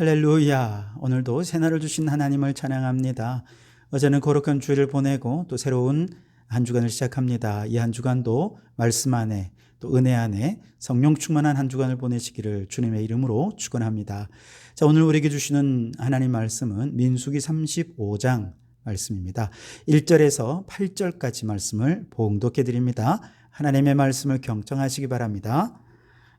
할렐루야. 오늘도 새날을 주신 하나님을 찬양합니다. 어제는 거룩한 주일을 보내고 또 새로운 한 주간을 시작합니다. 이 한 주간도 말씀 안에 또 은혜 안에 성령 충만한 한 주간을 보내시기를 주님의 이름으로 축원합니다. 자, 오늘 우리에게 주시는 하나님 말씀은 민수기 35장 말씀입니다. 1절에서 8절까지 말씀을 봉독해 드립니다. 하나님의 말씀을 경청하시기 바랍니다.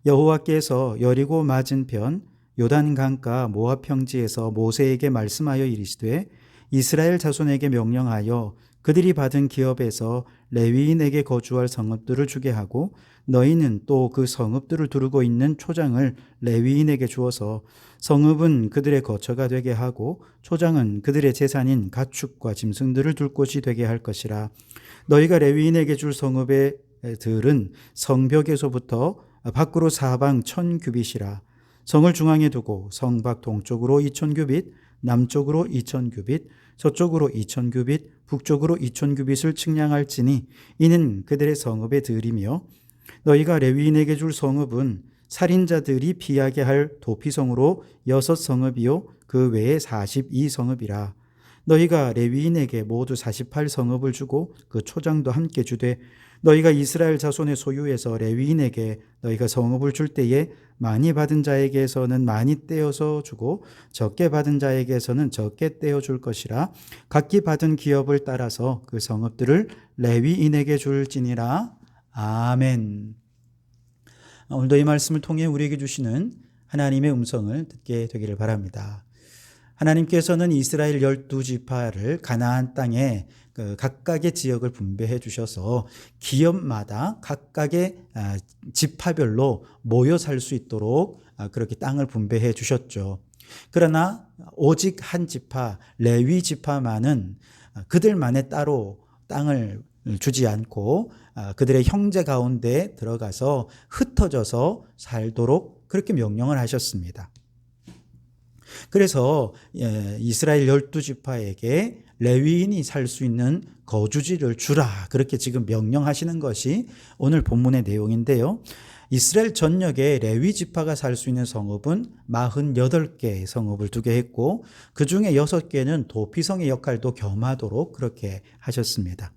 여호와께서 여리고 맞은편 요단 강가 모압 평지에서 모세에게 말씀하여 이르시되 이스라엘 자손에게 명령하여 그들이 받은 기업에서 레위인에게 거주할 성읍들을 주게 하고 너희는 또 그 성읍들을 두르고 있는 초장을 레위인에게 주어서 성읍은 그들의 거처가 되게 하고 초장은 그들의 재산인 가축과 짐승들을 둘 곳이 되게 할 것이라. 너희가 레위인에게 줄 성읍의 들은 성벽에서부터 밖으로 사방 1000규빗이라. 성을 중앙에 두고 성 밖 동쪽으로 2000규빗, 남쪽으로 2000규빗, 서쪽으로 2000규빗, 북쪽으로 2000규빗을 측량할지니 이는 그들의 성읍의 들이며 너희가 레위인에게 줄 성읍은 살인자들이 피하게 할 도피성으로 6성읍이요 그 외에 42성읍이라. 너희가 레위인에게 모두 48성읍을 주고 그 초장도 함께 주되 너희가 이스라엘 자손의 소유에서 레위인에게 너희가 성읍을 줄 때에 많이 받은 자에게서는 많이 떼어서 주고 적게 받은 자에게서는 적게 떼어 줄 것이라. 각기 받은 기업을 따라서 그 성읍들을 레위인에게 줄지니라. 아멘. 오늘도 이 말씀을 통해 우리에게 주시는 하나님의 음성을 듣게 되기를 바랍니다. 하나님께서는 이스라엘 12지파를 가나안 땅에 각각의 지역을 분배해 주셔서 기업마다 각각의 지파별로 모여 살 수 있도록 그렇게 땅을 분배해 주셨죠. 그러나 오직 한 지파, 레위 지파만은 그들만의 따로 땅을 주지 않고 그들의 형제 가운데 들어가서 흩어져서 살도록 그렇게 명령을 하셨습니다. 그래서 이스라엘 12지파에게 레위인이 살 수 있는 거주지를 주라, 그렇게 지금 명령하시는 것이 오늘 본문의 내용인데요. 이스라엘 전역에 레위 지파가 살 수 있는 성읍은 48개의 성읍을 두게 했고 그 중에 6개는 도피성의 역할도 겸하도록 그렇게 하셨습니다.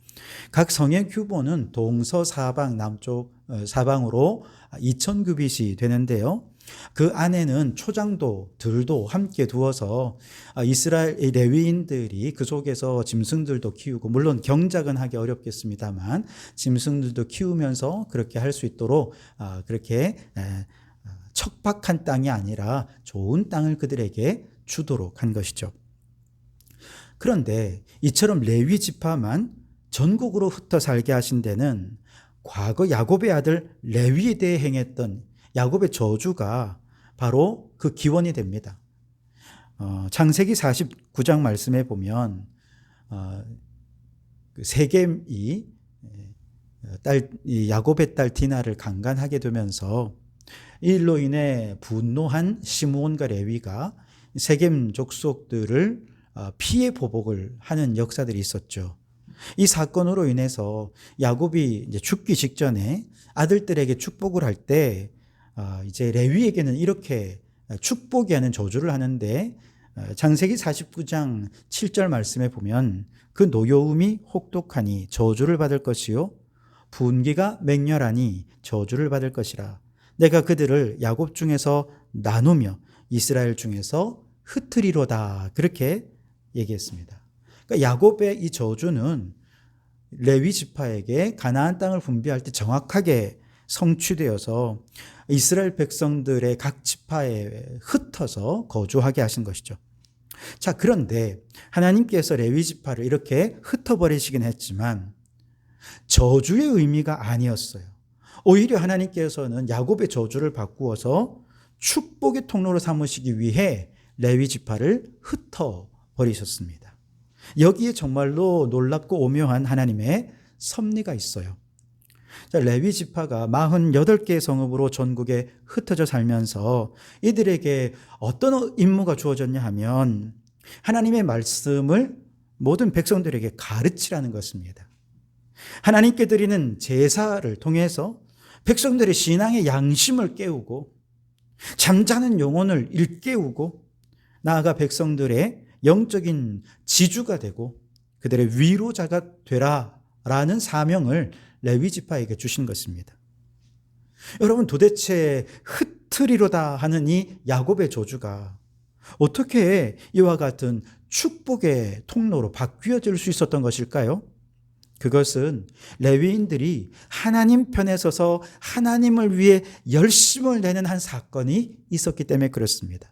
각 성의 규모는 동서사방 남쪽 사방으로 2000규빗이 되는데요. 그 안에는 초장도 들도 함께 두어서 이스라엘 레위인들이 그 속에서 짐승들도 키우고, 물론 경작은 하기 어렵겠습니다만 짐승들도 키우면서 그렇게 할 수 있도록 그렇게 척박한 땅이 아니라 좋은 땅을 그들에게 주도록 한 것이죠. 그런데 이처럼 레위 지파만 전국으로 흩어 살게 하신 데는 과거 야곱의 아들 레위에 대해 행했던 야곱의 저주가 바로 그 기원이 됩니다. 창세기 49장 말씀에 보면 세겜이 야곱의 딸 디나를 강간하게 되면서 이 일로 인해 분노한 시므온과 레위가 세겜 족속들을 피해 보복을 하는 역사들이 있었죠. 이 사건으로 인해서 야곱이 이제 죽기 직전에 아들들에게 축복을 할 때 이제 레위에게는 이렇게 축복이 하는 저주를 하는데 창세기 49장 7절 말씀에 보면 그 노여움이 혹독하니 저주를 받을 것이요 분기가 맹렬하니 저주를 받을 것이라. 내가 그들을 야곱 중에서 나누며 이스라엘 중에서 흩으리로다, 그렇게 얘기했습니다. 그러니까 야곱의 이 저주는 레위 지파에게 가나안 땅을 분배할 때 정확하게 성취되어서 이스라엘 백성들의 각 지파에 흩어서 거주하게 하신 것이죠. 자, 그런데 하나님께서 레위 지파를 이렇게 흩어버리시긴 했지만 저주의 의미가 아니었어요. 오히려 하나님께서는 야곱의 저주를 바꾸어서 축복의 통로로 삼으시기 위해 레위 지파를 흩어버리셨습니다. 여기에 정말로 놀랍고 오묘한 하나님의 섭리가 있어요. 자, 레위 지파가 48개의 성읍으로 전국에 흩어져 살면서 이들에게 어떤 임무가 주어졌냐 하면 하나님의 말씀을 모든 백성들에게 가르치라는 것입니다. 하나님께 드리는 제사를 통해서 백성들의 신앙의 양심을 깨우고 잠자는 영혼을 일깨우고 나아가 백성들의 영적인 지주가 되고 그들의 위로자가 되라라는 사명을 레위 지파에게 주신 것입니다. 여러분, 도대체 흩트리로다 하는 이 야곱의 저주가 어떻게 이와 같은 축복의 통로로 바뀌어질 수 있었던 것일까요? 그것은 레위인들이 하나님 편에 서서 하나님을 위해 열심을 내는 한 사건이 있었기 때문에 그렇습니다.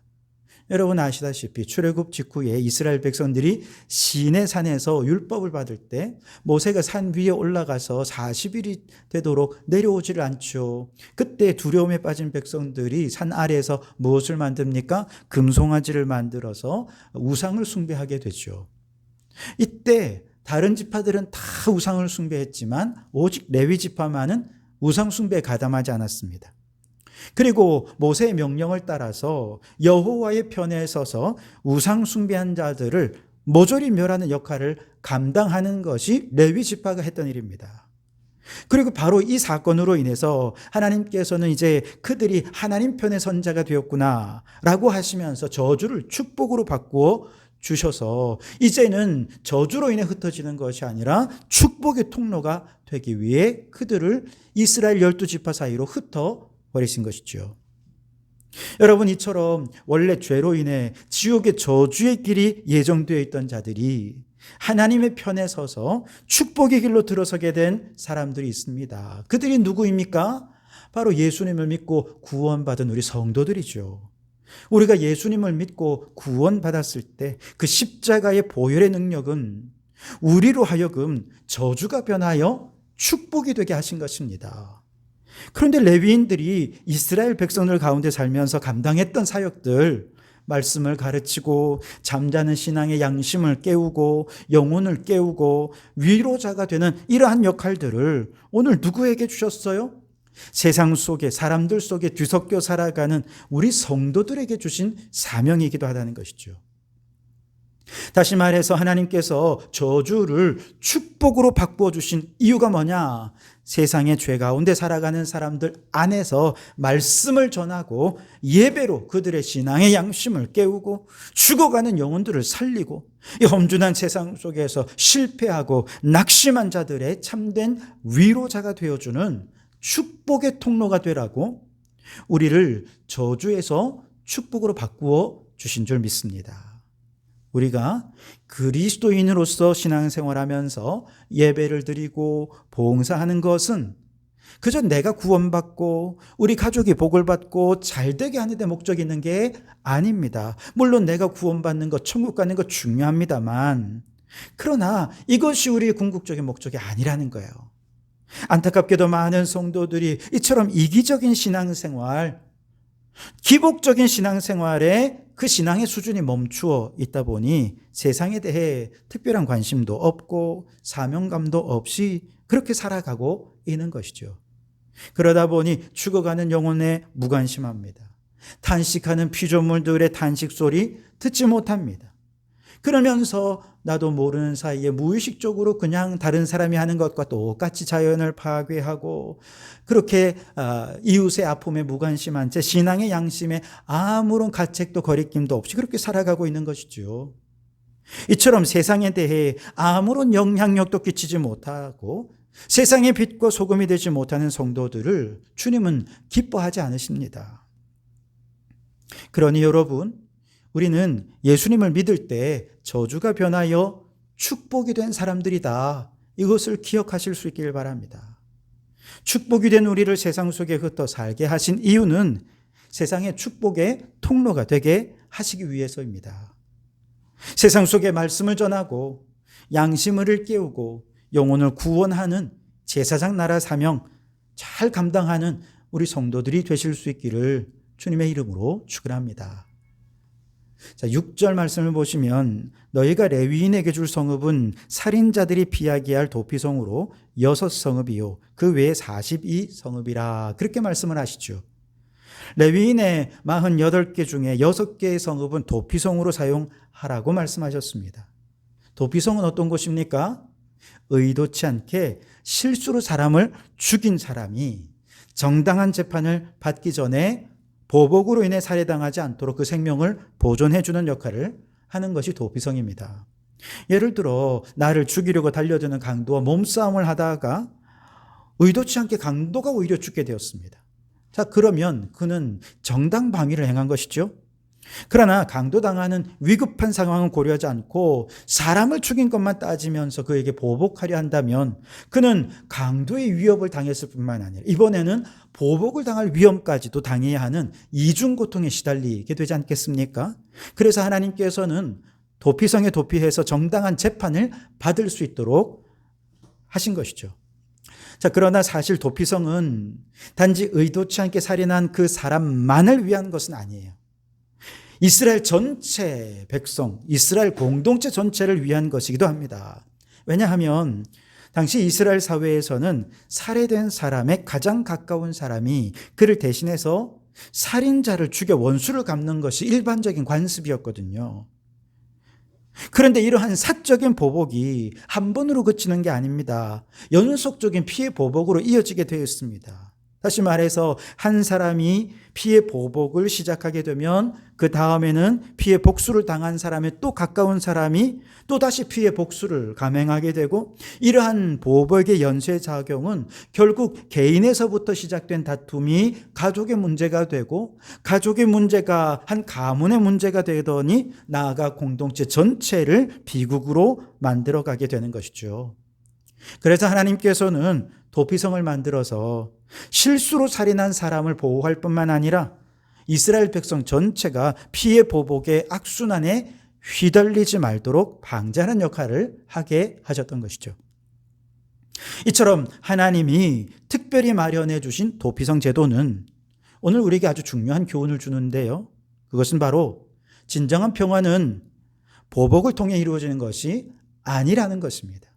여러분 아시다시피 출애굽 직후에 이스라엘 백성들이 시내산에서 율법을 받을 때 모세가 산 위에 올라가서 40일이 되도록 내려오지를 않죠. 그때 두려움에 빠진 백성들이 산 아래에서 무엇을 만듭니까? 금송아지를 만들어서 우상을 숭배하게 되죠. 이때 다른 지파들은 다 우상을 숭배했지만 오직 레위 지파만은 우상 숭배에 가담하지 않았습니다. 그리고 모세의 명령을 따라서 여호와의 편에 서서 우상 숭배한 자들을 모조리 멸하는 역할을 감당하는 것이 레위 지파가 했던 일입니다. 그리고 바로 이 사건으로 인해서 하나님께서는 이제 그들이 하나님 편의 선자가 되었구나 라고 하시면서 저주를 축복으로 바꾸어 주셔서 이제는 저주로 인해 흩어지는 것이 아니라 축복의 통로가 되기 위해 그들을 이스라엘 12지파 사이로 흩어버리신 것이죠. 여러분, 이처럼 원래 죄로 인해 지옥의 저주의 길이 예정되어 있던 자들이 하나님의 편에 서서 축복의 길로 들어서게 된 사람들이 있습니다. 그들이 누구입니까? 바로 예수님을 믿고 구원받은 우리 성도들이죠. 우리가 예수님을 믿고 구원받았을 때 그 십자가의 보혈의 능력은 우리로 하여금 저주가 변하여 축복이 되게 하신 것입니다. 그런데 레위인들이 이스라엘 백성들 가운데 살면서 감당했던 사역들, 말씀을 가르치고 잠자는 신앙의 양심을 깨우고 영혼을 깨우고 위로자가 되는 이러한 역할들을 오늘 누구에게 주셨어요? 세상 속에, 사람들 속에 뒤섞여 살아가는 우리 성도들에게 주신 사명이기도 하다는 것이죠. 다시 말해서 하나님께서 저주를 축복으로 바꾸어 주신 이유가 뭐냐? 세상의 죄 가운데 살아가는 사람들 안에서 말씀을 전하고 예배로 그들의 신앙의 양심을 깨우고 죽어가는 영혼들을 살리고 이 험준한 세상 속에서 실패하고 낙심한 자들의 참된 위로자가 되어주는 축복의 통로가 되라고 우리를 저주에서 축복으로 바꾸어 주신 줄 믿습니다. 우리가 그리스도인으로서 신앙생활하면서 예배를 드리고 봉사하는 것은 그저 내가 구원받고 우리 가족이 복을 받고 잘되게 하는 데 목적이 있는 게 아닙니다. 물론 내가 구원받는 것, 천국 가는 것 중요합니다만, 그러나 이것이 우리의 궁극적인 목적이 아니라는 거예요. 안타깝게도 많은 성도들이 이처럼 이기적인 신앙생활, 기복적인 신앙생활에 그 신앙의 수준이 멈추어 있다 보니 세상에 대해 특별한 관심도 없고 사명감도 없이 그렇게 살아가고 있는 것이죠. 그러다 보니 죽어가는 영혼에 무관심합니다. 탄식하는 피조물들의 탄식 소리 듣지 못합니다. 그러면서 나도 모르는 사이에 무의식적으로 그냥 다른 사람이 하는 것과 똑같이 자연을 파괴하고 그렇게 이웃의 아픔에 무관심한 채 신앙의 양심에 아무런 가책도 거리낌도 없이 그렇게 살아가고 있는 것이죠. 이처럼 세상에 대해 아무런 영향력도 끼치지 못하고 세상의 빛과 소금이 되지 못하는 성도들을 주님은 기뻐하지 않으십니다. 그러니 여러분, 우리는 예수님을 믿을 때 저주가 변하여 축복이 된 사람들이다. 이것을 기억하실 수 있길 바랍니다. 축복이 된 우리를 세상 속에 흩어 살게 하신 이유는 세상의 축복의 통로가 되게 하시기 위해서입니다. 세상 속에 말씀을 전하고 양심을 깨우고 영혼을 구원하는 제사장 나라 사명 잘 감당하는 우리 성도들이 되실 수 있기를 주님의 이름으로 축원합니다. 자, 6절 말씀을 보시면 너희가 레위인에게 줄 성읍은 살인자들이 피하게 할 도피성으로 6성읍이요 그 외에 42성읍이라 그렇게 말씀을 하시죠. 레위인의 48개 중에 6개의 성읍은 도피성으로 사용하라고 말씀하셨습니다. 도피성은 어떤 곳입니까? 의도치 않게 실수로 사람을 죽인 사람이 정당한 재판을 받기 전에 보복으로 인해 살해당하지 않도록 그 생명을 보존해주는 역할을 하는 것이 도피성입니다. 예를 들어 나를 죽이려고 달려드는 강도와 몸싸움을 하다가 의도치 않게 강도가 오히려 죽게 되었습니다. 자, 그러면 그는 정당방위를 행한 것이죠. 그러나 강도당하는 위급한 상황을 고려하지 않고 사람을 죽인 것만 따지면서 그에게 보복하려 한다면 그는 강도의 위협을 당했을 뿐만 아니라 이번에는 보복을 당할 위험까지도 당해야 하는 이중고통에 시달리게 되지 않겠습니까? 그래서 하나님께서는 도피성에 도피해서 정당한 재판을 받을 수 있도록 하신 것이죠. 자, 그러나 사실 도피성은 단지 의도치 않게 살인한 그 사람만을 위한 것은 아니에요. 이스라엘 전체 백성, 이스라엘 공동체 전체를 위한 것이기도 합니다. 왜냐하면 당시 이스라엘 사회에서는 살해된 사람의 가장 가까운 사람이 그를 대신해서 살인자를 죽여 원수를 갚는 것이 일반적인 관습이었거든요. 그런데 이러한 사적인 보복이 한 번으로 그치는 게 아닙니다. 연속적인 피해 보복으로 이어지게 되어 있습니다. 다시 말해서 한 사람이 피해 보복을 시작하게 되면 그 다음에는 피해 복수를 당한 사람의 또 가까운 사람이 또 다시 피해 복수를 감행하게 되고 이러한 보복의 연쇄작용은 결국 개인에서부터 시작된 다툼이 가족의 문제가 되고 가족의 문제가 한 가문의 문제가 되더니 나아가 공동체 전체를 비극으로 만들어가게 되는 것이죠. 그래서 하나님께서는 도피성을 만들어서 실수로 살인한 사람을 보호할 뿐만 아니라 이스라엘 백성 전체가 피해 보복의 악순환에 휘달리지 말도록 방지하는 역할을 하게 하셨던 것이죠. 이처럼 하나님이 특별히 마련해 주신 도피성 제도는 오늘 우리에게 아주 중요한 교훈을 주는데요. 그것은 바로 진정한 평화는 보복을 통해 이루어지는 것이 아니라는 것입니다.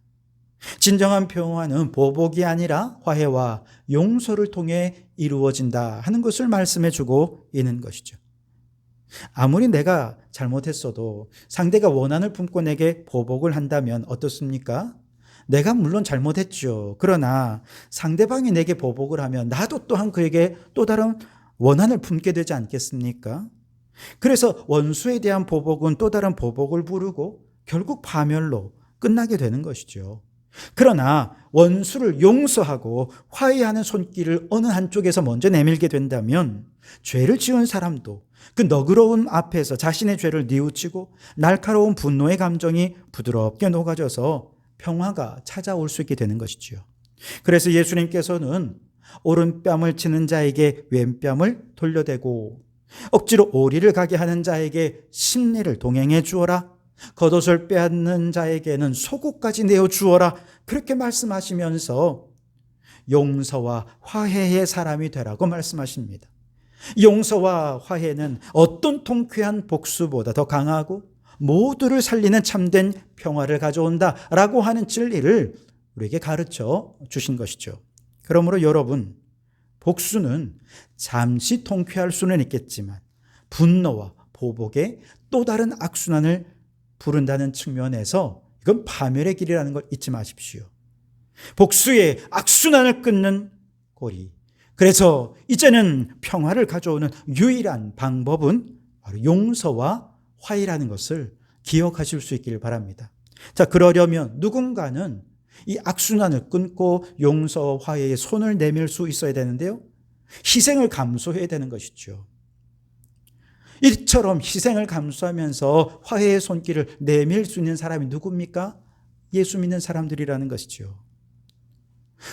진정한 평화는 보복이 아니라 화해와 용서를 통해 이루어진다 하는 것을 말씀해 주고 있는 것이죠. 아무리 내가 잘못했어도 상대가 원한을 품고 내게 보복을 한다면 어떻습니까? 내가 물론 잘못했죠. 그러나 상대방이 내게 보복을 하면 나도 또한 그에게 또 다른 원한을 품게 되지 않겠습니까? 그래서 원수에 대한 보복은 또 다른 보복을 부르고 결국 파멸로 끝나게 되는 것이죠. 그러나 원수를 용서하고 화해하는 손길을 어느 한쪽에서 먼저 내밀게 된다면 죄를 지은 사람도 그 너그러움 앞에서 자신의 죄를 뉘우치고 날카로운 분노의 감정이 부드럽게 녹아져서 평화가 찾아올 수 있게 되는 것이지요. 그래서 예수님께서는 오른뺨을 치는 자에게 왼뺨을 돌려대고 억지로 오리를 가게 하는 자에게 심리를 동행해 주어라. 겉옷을 빼앗는 자에게는 속옷까지 내어 주어라. 그렇게 말씀하시면서 용서와 화해의 사람이 되라고 말씀하십니다. 용서와 화해는 어떤 통쾌한 복수보다 더 강하고 모두를 살리는 참된 평화를 가져온다라고 하는 진리를 우리에게 가르쳐 주신 것이죠. 그러므로 여러분, 복수는 잠시 통쾌할 수는 있겠지만 분노와 보복의 또 다른 악순환을 부른다는 측면에서 이건 파멸의 길이라는 걸 잊지 마십시오. 복수의 악순환을 끊는 고리. 그래서 이제는 평화를 가져오는 유일한 방법은 바로 용서와 화해라는 것을 기억하실 수 있기를 바랍니다. 자, 그러려면 누군가는 이 악순환을 끊고 용서와 화해에 손을 내밀 수 있어야 되는데요. 희생을 감수해야 되는 것이죠. 이처럼 희생을 감수하면서 화해의 손길을 내밀 수 있는 사람이 누굽니까? 예수 믿는 사람들이라는 것이죠.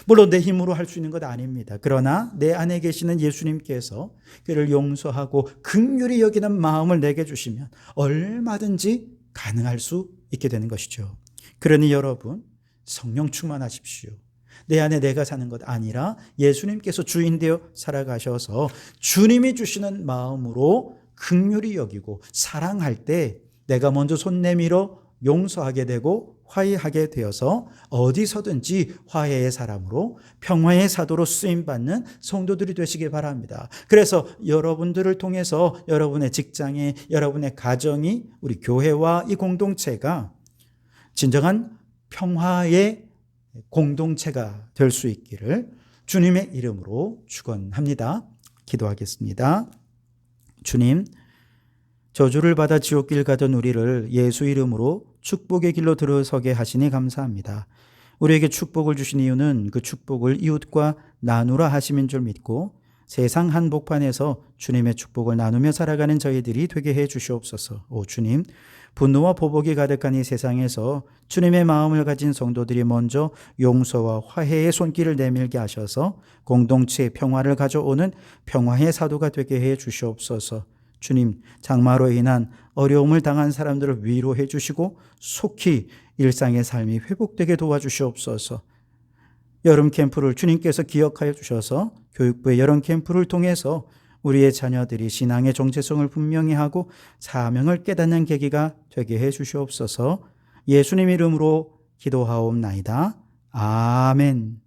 물론 내 힘으로 할 수 있는 것 아닙니다. 그러나 내 안에 계시는 예수님께서 그를 용서하고 긍휼히 여기는 마음을 내게 주시면 얼마든지 가능할 수 있게 되는 것이죠. 그러니 여러분, 성령 충만하십시오. 내 안에 내가 사는 것 아니라 예수님께서 주인 되어 살아가셔서 주님이 주시는 마음으로 긍휼히 여기고 사랑할 때 내가 먼저 손 내밀어 용서하게 되고 화해하게 되어서 어디서든지 화해의 사람으로 평화의 사도로 쓰임받는 성도들이 되시길 바랍니다. 그래서 여러분들을 통해서 여러분의 직장에, 여러분의 가정이, 우리 교회와 이 공동체가 진정한 평화의 공동체가 될 수 있기를 주님의 이름으로 축원합니다. 기도하겠습니다. 주님, 저주를 받아 지옥길 가던 우리를 예수 이름으로 축복의 길로 들어서게 하시니 감사합니다. 우리에게 축복을 주신 이유는 그 축복을 이웃과 나누라 하심인 줄 믿고 세상 한복판에서 주님의 축복을 나누며 살아가는 저희들이 되게 해 주시옵소서. 오 주님, 분노와 보복이 가득한 이 세상에서 주님의 마음을 가진 성도들이 먼저 용서와 화해의 손길을 내밀게 하셔서 공동체의 평화를 가져오는 평화의 사도가 되게 해 주시옵소서. 주님, 장마로 인한 어려움을 당한 사람들을 위로해 주시고 속히 일상의 삶이 회복되게 도와주시옵소서. 여름 캠프를 주님께서 기억하여 주셔서 교육부의 여름 캠프를 통해서 우리의 자녀들이 신앙의 정체성을 분명히 하고 사명을 깨닫는 계기가 되게 해 주시옵소서. 예수님 이름으로 기도하옵나이다. 아멘.